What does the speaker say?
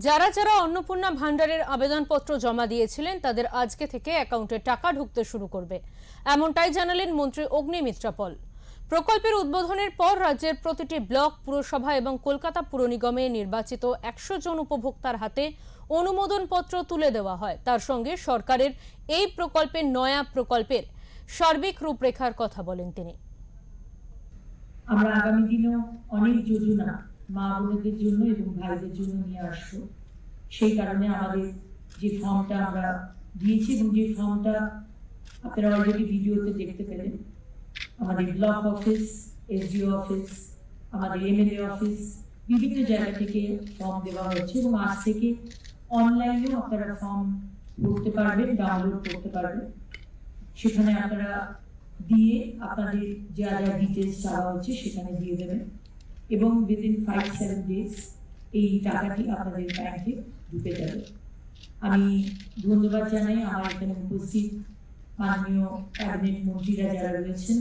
যারা যারা অন্নপূর্ণা ভান্ডারের আবেদনপত্র জমা দিয়েছিলেন তাদের আজকে থেকে অ্যাকাউন্টে টাকা ঢুকতে শুরু করবে, এমনটাই জানালেন মন্ত্রী অগ্নিমিত্রা পল। প্রকল্পের উদ্বোধনের পর রাজ্যের প্রতিটি ব্লক, পুরসভা এবং কলকাতা পুর নিগমে নির্বাচিত 100 জন উপভোক্তার হাতে অনুমোদনপত্র তুলে দেওয়া হয়। তার সঙ্গে সরকারের এই প্রকল্পের নয়া প্রকল্পের সার্বিক রূপরেখার কথা বলেন তিনি। আমরা আগামী দিনেও অনেক যোজনা মা বোনদের জন্য এবং ভাইদের জন্য নিয়ে আসবো। সেই কারণে আমাদের যে ফর্মটা আমরা দিয়েছি এবং যে ফর্মটা আপনারা অলরেডি ভিডিওতে দেখতে পেলেন, আমাদের ব্লক অফিস, এসডিও অফিস, আমাদের এমএলএ অফিস, বিভিন্ন জায়গা থেকে ফর্ম দেওয়া হচ্ছে এবং আজ থেকে অনলাইনেও আপনারা ফর্ম ভরতে পারবেন, ডাউনলোড করতে পারবেন। সেখানে আপনারা দিয়ে আপনাদের যা যা ডিটেলস চাওয়া হচ্ছে সেখানে দিয়ে দেবেন এবং উইদিন 5-7 ডেজ এই টাকাটি আপনাদের ব্যাংকে ঢুকে যাবে। আমি ধন্যবাদ জানাই আমার এখানে উপস্থিত মাননীয় ক্যাবিনেট মন্ত্রীরা যারা রয়েছেন,